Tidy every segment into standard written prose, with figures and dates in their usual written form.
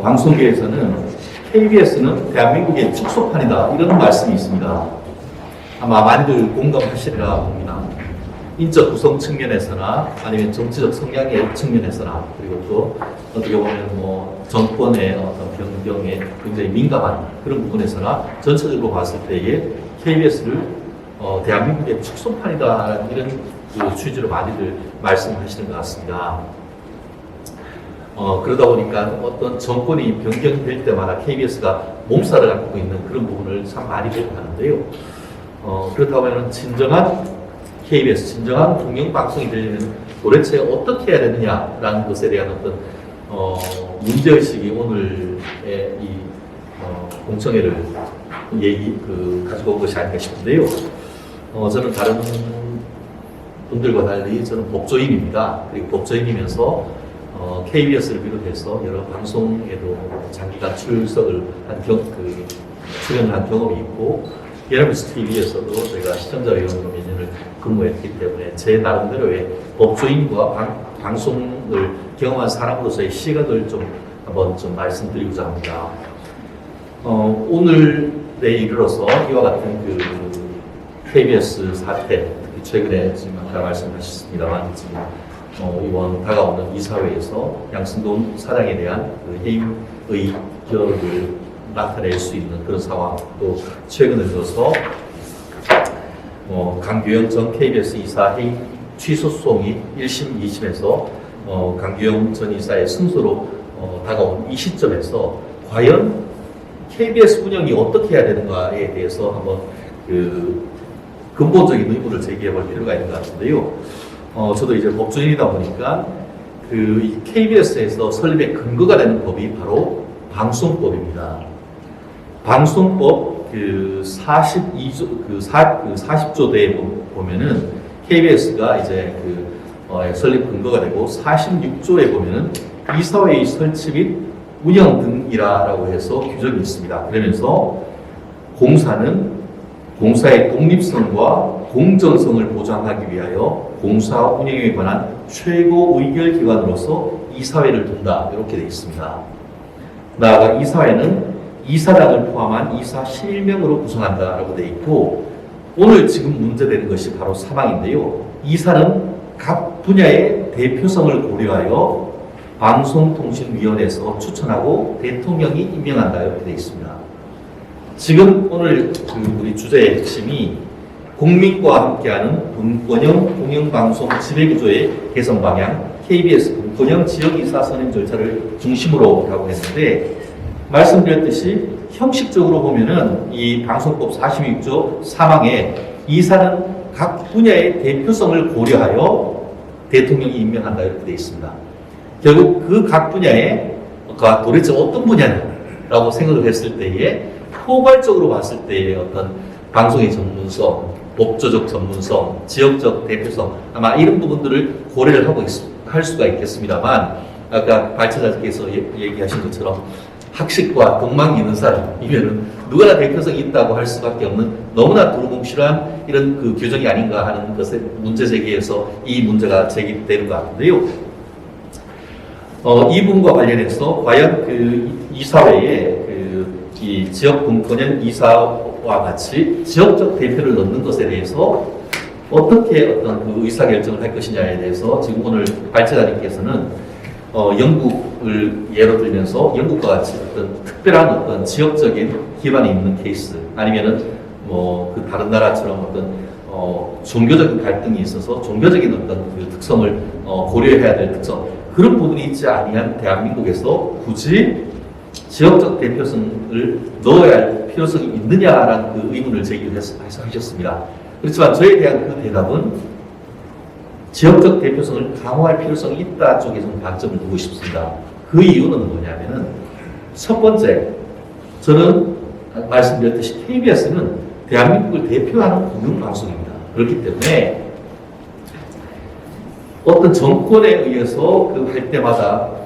방송계에서는 KBS는 대한민국의 축소판이다 이런 말씀이 있습니다. 아마 많이들 공감하시리라 봅니다. 인적 구성 측면에서나 아니면 정치적 성향의 측면에서나 그리고 또 어떻게 보면 정권의 어떤 변경에 굉장히 민감한 그런 부분에서나 전체적으로 봤을 때에 KBS를 대한민국의 축소판이다 이런 그 취지로 많이들 말씀하시는 것 같습니다. 그러다 보니까 어떤 정권이 변경될 때마다 KBS가 몸살을 앓고 있는 그런 부분을 참 많이 배워하는데요. 그렇다고 하면 진정한 KBS, 진정한 공영방송이 되려면 도대체 어떻게 해야 되느냐라는 것에 대한 어떤 문제의식이 오늘의 이 공청회를 가지고 온 것이 아닌가 싶은데요. 저는 다른 분들과 달리 저는 법조인입니다. 그리고 법조인이면서 KBS를 비롯해서 여러 방송에도 장기간 출연을 한 경험이 있고 연합뉴스 TV에서도 제가 시청자위원으로 몇 년을 근무했기 때문에 제 나름대로의 법조인과 방송을 경험한 사람으로서의 시각을 좀 한번 말씀드리고자 합니다. 오늘에 이르러서 이와 같은 그 KBS 사태, 특히 최근에 지금 아까 말씀하셨습니다만 지금 이번 다가오는 이사회에서 양승동 사장에 대한 그 해임 의결을 나타낼 수 있는 그런 상황, 또 최근에 들어서 강규영 전 KBS 이사 해임 취소 소송이 1심, 2심에서 강규영 전 이사의 승소로 다가온 이 시점에서 과연 KBS 운영이 어떻게 해야 되는가에 대해서 한번 그 근본적인 의문을 제기해 볼 필요가 있는 것 같은데요. 저도 이제 법조인이다 보니까 그 KBS에서 설립의 근거가 되는 법이 바로 방송법입니다. 방송법 그 40조대에 보면은 KBS가 이제 설립 근거가 되고 46조에 보면은 이사회의 설치 및 운영 등이라고 해서 규정이 있습니다. 그러면서 공사는 공사의 독립성과 공정성을 보장하기 위하여 공사 운영에 관한 최고 의결 기관으로서 이사회를 둔다 이렇게 되어 있습니다. 나아가 이사회는 이사장을 포함한 이사 실명으로 구성한다라고 되어 있고 오늘 지금 문제되는 것이 바로 사망인데요. 이사는 각 분야의 대표성을 고려하여 방송통신위원회에서 추천하고 대통령이 임명한다 이렇게 되어 있습니다. 지금 오늘 우리 주제의 핵심이 국민과 함께하는 분권형 공영방송 지배구조의 개선 방향, KBS 분권형 지역이사 선임 절차를 중심으로 하고 했는데 말씀드렸듯이 형식적으로 보면은 이 방송법 46조 3항에 이사는 각 분야의 대표성을 고려하여 대통령이 임명한다 이렇게 되어 있습니다. 결국 그 각 분야에 도대체 어떤 분야냐라고 생각을 했을 때에 포괄적으로 봤을 때의 어떤 방송의 전문성, 법조적 전문성, 지역적 대표성 아마 이런 부분들을 고려를 할 수가 있겠습니다만 아까 발제자께서 얘기하신 것처럼 학식과 동망이 있는 사람이면은 누구나 대표성이 있다고 할 수밖에 없는 너무나 두루뭉실한 이런 그 규정이 아닌가 하는 것에 문제 제기해서 이 문제가 제기되는 것 같은데요. 이 부분과 관련해서 과연 그 이사회에 이 지역 분권형 이사와 같이 지역적 대표를 넣는 것에 대해서 어떻게 어떤 그 의사결정을 할 것이냐에 대해서 지금 오늘 발제자님께서는 영국을 예로 들면서 영국과 같이 어떤 특별한 어떤 지역적인 기반이 있는 케이스 아니면은 그 다른 나라처럼 어떤 종교적인 갈등이 있어서 종교적인 어떤 그 특성을 고려해야 될 특성 그런 부분이 있지 아니한 대한민국에서 굳이 지역적 대표성을 넣어야 할 필요성이 있느냐라는 그 의문을 제기하셨습니다. 그렇지만 저에 대한 그 대답은 지역적 대표성을 강화할 필요성이 있다 쪽에 좀 방점을 두고 싶습니다. 그 이유는 뭐냐면은 첫 번째, 저는 말씀드렸듯이 KBS는 대한민국을 대표하는 공영방송입니다. 그렇기 때문에 어떤 정권에 의해서 그 할 때마다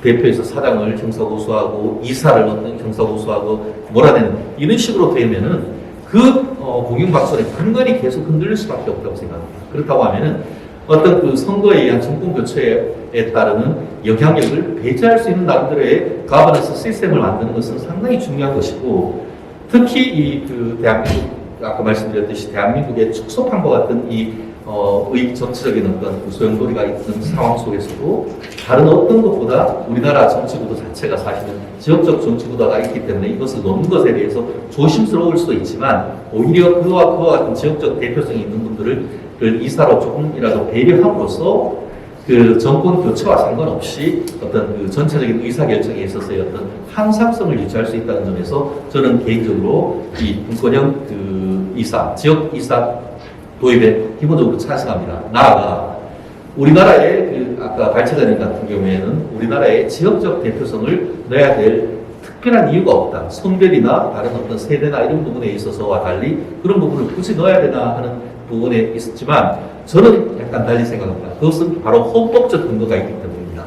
대표에서 사장을 형사고소하고 이사를 어떤 형사고소하고 몰아내는 이런 식으로 되면은 그 공영방송의 근간이 계속 흔들릴 수밖에 없다고 생각합니다. 그렇다고 하면은 어떤 그 선거에 의한 정권 교체에 따르는 영향력을 배제할 수 있는 나름대로의 가버넌스 시스템을 만드는 것은 상당히 중요한 것이고, 특히 이 그 대한민국, 아까 말씀드렸듯이 대한민국의 축소판과 같은 의 정치적인 어떤 소용돌이가 있는 상황 속에서도 다른 어떤 것보다 우리나라 정치구도 자체가 사실은 지역적 정치구도가 있기 때문에 이것을 놓는 것에 대해서 조심스러울 수도 있지만, 오히려 그와 같은 지역적 대표성이 있는 분들을 이사로 조금이라도 배려함으로써 그 정권 교체와 상관없이 어떤 그 전체적인 의사결정에 있어서의 어떤 항상성을 유지할 수 있다는 점에서 저는 개인적으로 이 분권형 그 이사, 지역 이사 도입에 기본적으로 찬성합니다. 나아가 우리나라의 그 아까 발췌자님 같은 경우에는 우리나라의 지역적 대표성을 넣어야 될 특별한 이유가 없다. 성별이나 다른 어떤 세대나 이런 부분에 있어서와 달리 그런 부분을 굳이 넣어야 되나 하는 부분에 있었지만, 저는 약간 달리 생각합니다. 그것은 바로 헌법적 근거가 있기 때문입니다.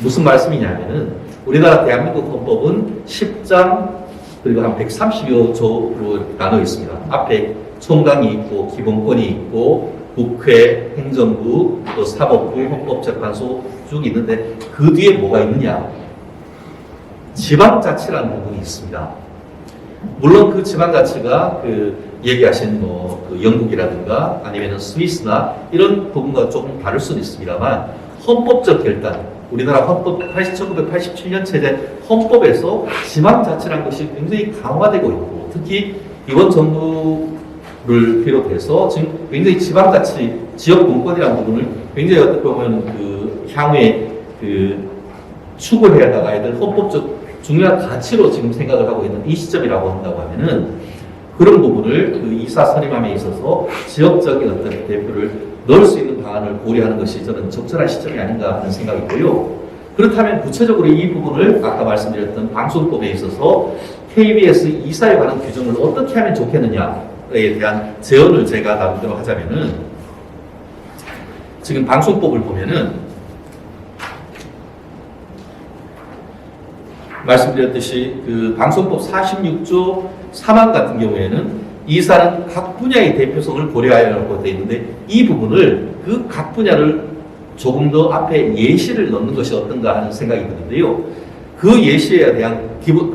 무슨 말씀이냐면은 우리나라 대한민국 헌법은 10장 그리고 한 130여 조로 나눠 있습니다. 앞에 총강이 있고 기본권이 있고 국회, 행정부, 또 사법부, 헌법재판소 쭉 있는데 그 뒤에 뭐가 있느냐? 지방자치라는 부분이 있습니다. 물론 그 지방자치가 그 얘기하신 그 영국이라든가 아니면 스위스나 이런 부분과 조금 다를 수는 있습니다만, 헌법적 결단, 우리나라 헌법 1987년 체제 헌법에서 지방자치라는 것이 굉장히 강화되고 있고, 특히 이번 정부를 비롯해서 지금 굉장히 지방자치, 지역분권이라는 부분을 굉장히 어떻게 보면 그 향후에 그 추구해야 나가야 될 헌법적 중요한 가치로 지금 생각을 하고 있는 이 시점이라고 한다고 하면은, 그런 부분을 그 이사 선임함에 있어서 지역적인 어떤 대표를 넣을 수 있는 방안을 고려하는 것이 저는 적절한 시점이 아닌가 하는 생각이고요. 그렇다면 구체적으로 이 부분을 아까 말씀드렸던 방송법에 있어서 KBS 이사에 관한 규정을 어떻게 하면 좋겠느냐에 대한 제언을 제가 나름대로 하자면은, 지금 방송법을 보면은 말씀드렸듯이 그 방송법 46조 3항 같은 경우에는 이사는 각 분야의 대표성을 고려하라고 되어 있는데, 이 부분을 그 각 분야를 조금 더 앞에 예시를 넣는 것이 어떤가 하는 생각이 드는데요. 그 예시에 대한 기본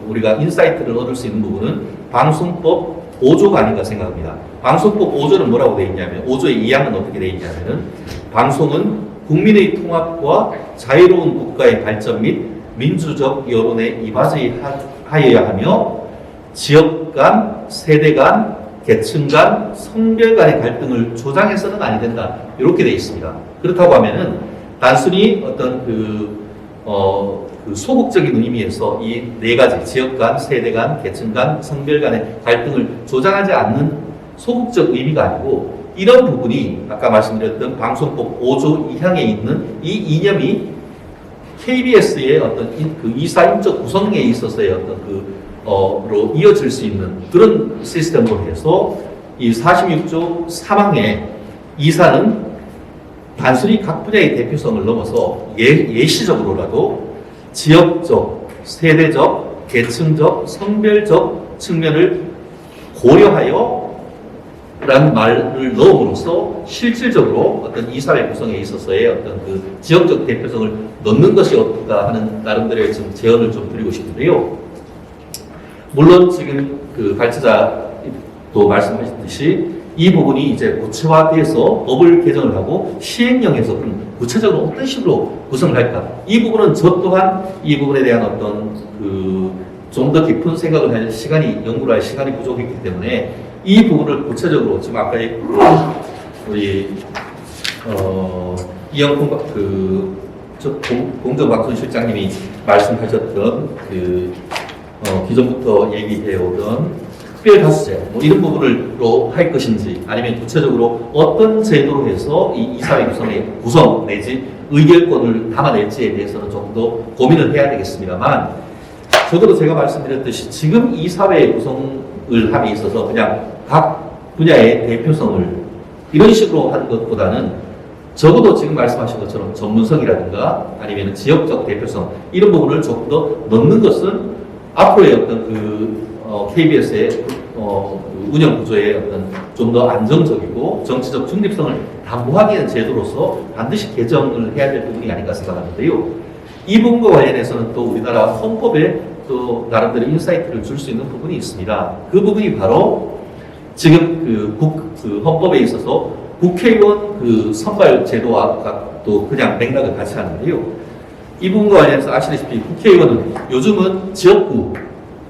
우리가 인사이트를 얻을 수 있는 부분은 방송법 5조가 아닌가 생각합니다. 방송법 5조는 뭐라고 되어 있냐면, 5조의 2항은 어떻게 되어 있냐면은, 방송은 국민의 통합과 자유로운 국가의 발전 및 민주적 여론에 이바지하여야 하며 지역 간, 세대 간, 계층 간, 성별 간의 갈등을 조장해서는 아니 된다. 이렇게 되어 있습니다. 그렇다고 하면은 단순히 어떤 그 소극적인 의미에서 이 네 가지 지역 간, 세대 간, 계층 간, 성별 간의 갈등을 조장하지 않는 소극적 의미가 아니고, 이런 부분이 아까 말씀드렸던 방송법 5조 2항에 있는 이 이념이 KBS의 어떤 그 이사임적 구성에 있어서의 어떤 로 이어질 수 있는 그런 시스템으로 해서 이 46조 3항에 이사는 단순히 각 분야의 대표성을 넘어서 예시적으로라도 지역적, 세대적, 계층적, 성별적 측면을 고려하여 라는 말을 넣음으로써 실질적으로 어떤 이사회 구성에 있어서의 어떤 그 지역적 대표성을 넣는 것이 어떨까 하는 나름대로의 좀 제언을 좀 드리고 싶은데요. 물론 지금 그 발제자도 말씀하셨듯이 이 부분이 이제 구체화돼서 법을 개정을 하고 시행령에서 그럼 구체적으로 어떤 식으로 구성을 할까? 이 부분은 저 또한 이 부분에 대한 어떤 좀 더 깊은 생각을 할 시간이, 연구를 할 시간이 부족했기 때문에 이 부분을 구체적으로 지금 아까 우리 이영훈 공정방송실장님이 말씀하셨던 기존부터 얘기해 오던 특별다수제 뭐 이런 부분으로 할 것인지, 아니면 구체적으로 어떤 제도로 해서 이 이사회 구성의 구성 내지 의결권을 담아낼지에 대해서는 좀 더 고민을 해야 되겠습니다만, 적어도 제가 말씀드렸듯이 지금 이사회 구성을 함에 있어서 그냥 각 분야의 대표성을 이런 식으로 하는 것보다는 적어도 지금 말씀하신 것처럼 전문성이라든가 아니면 지역적 대표성 이런 부분을 조금 더 넣는 것은 앞으로의 어떤 KBS의 운영 구조의 어떤 좀 더 안정적이고 정치적 중립성을 담보하기 위한 제도로서 반드시 개정을 해야 될 부분이 아닌가 생각하는데요. 이 부분과 관련해서는 또 우리나라 헌법에 또 나름대로 인사이트를 줄 수 있는 부분이 있습니다. 그 부분이 바로 지금 그 헌법에 있어서 국회의원 그 선발 제도와 또 그냥 맥락을 같이 하는데요. 이 부분과 관련해서 아시다시피 국회의원은 요즘은 지역구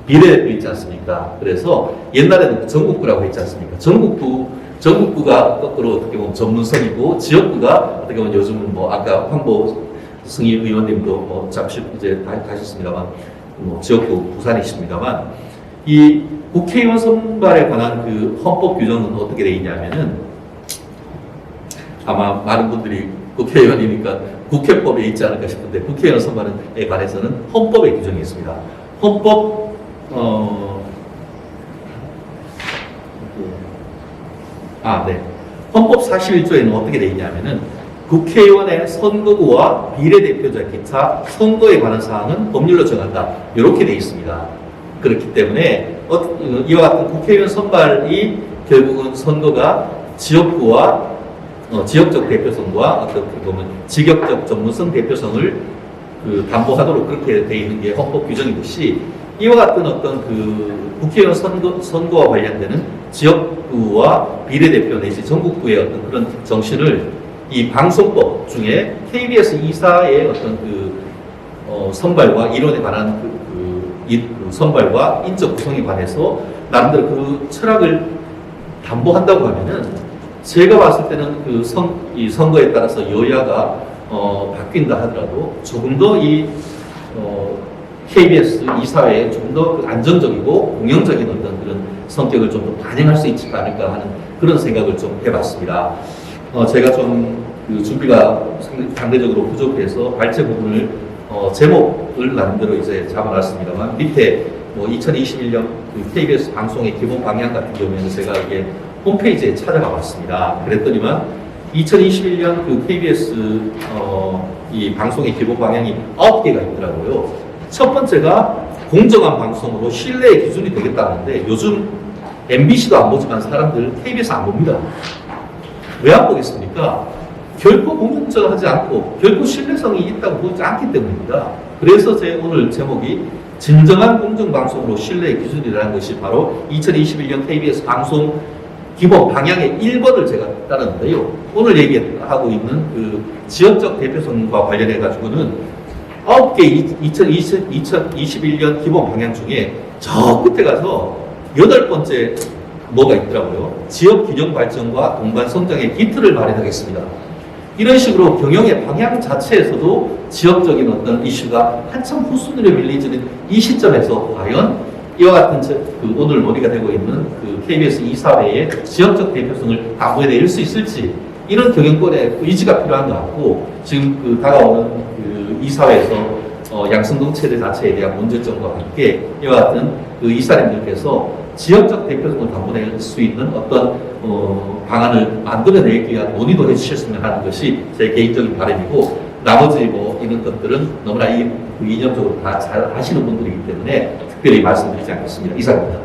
비례대표 있지 않습니까? 그래서 옛날에는 전국구라고 했지 않습니까? 전국구가 거꾸로 어떻게 보면 전문성이고 지역구가 어떻게 보면 요즘은 뭐 아까 황보승희 의원님도 뭐 잠시 이제 가셨습니다만 뭐 지역구 부산이십니다만 이 국회의원 선발에 관한 그 헌법 규정은 어떻게 되어 있냐면은 아마 많은 분들이 국회의원이니까 국회법에 있지 않을까 싶은데 국회의원 선발에 관해서는 헌법에 규정이 있습니다. 헌법 네. 헌법 41조에는 어떻게 되어 있냐면은 국회의원의 선거구와 비례대표자 기타 선거에 관한 사항은 법률로 정한다. 이렇게 되어 있습니다. 그렇기 때문에 이와 같은 국회의원 선발이 결국은 선거가 지역구와 지역적 대표성과 어떻게 보면 직역적 전문성 대표성을 담보하도록 그렇게 되어 있는 게 헌법 규정이듯이 이와 같은 어떤 국회의원 선거와 관련되는 지역구와 비례대표 내지 전국구의 어떤 그런 정신을 이 방송법 중에 KBS 2사의 어떤 선발과 이론에 관한 선발과 인적 구성에 관해서 나름대로 그 철학을 담보한다고 하면은 제가 봤을 때는 이 선거에 따라서 여야가 바뀐다 하더라도 조금 더 KBS 2사회에 조금 더 안정적이고 공영적인 어떤 그런 성격을 좀 더 반영할 수 있지 않을까 하는 그런 생각을 좀 해봤습니다. 제가 좀 준비가 상대적으로 부족해서 발제 부분을 제목을 나름대로 이제 잡아놨습니다만 밑에 2021년 KBS 방송의 기본 방향 같은 경우에는 제가 이게 홈페이지에 찾아가 봤습니다. 그랬더니만 2021년 KBS 이 방송의 기본 방향이 9개가 있더라고요. 첫 번째가 공정한 방송으로 신뢰의 기준이 되겠다는데 요즘 MBC도 안 보지만 사람들 KBS 안 봅니다. 왜 안 보겠습니까? 결코 공정하지 않고 결코 신뢰성이 있다고 보지 않기 때문입니다. 그래서 제 오늘 제목이 진정한 공정방송으로 신뢰의 기준이라는 것이 바로 2021년 KBS 방송 기본 방향의 1번을 제가 따르는데요. 오늘 얘기하고 있는 지역적 대표성과 관련해 가지고는 9개 2021년 기본 방향 중에 저 끝에 가서 8번째 뭐가 있더라고요. 지역 균형 발전과 동반 성장의 기틀을 마련하겠습니다. 이런 식으로 경영의 방향 자체에서도 지역적인 어떤 이슈가 한참 후순위로 밀리지는 이 시점에서 과연 이와 같은 오늘 논의가 되고 있는 KBS 2사회의 지역적 대표성을 담보해낼 수 있을지 이런 경영권의 의지가 필요한 것 같고 지금 다가오는 2사회에서 양승동 체제 자체에 대한 문제점과 함께 이와 같은 이사님들께서 지역적 대표성을 담보낼 수 있는 어떤 방안을 만들어내기 위한 논의도 해주셨으면 하는 것이 제 개인적인 바람이고 나머지 이런 것들은 너무나 이념적으로 다 잘 하시는 분들이기 때문에 특별히 말씀드리지 않겠습니다. 이상입니다.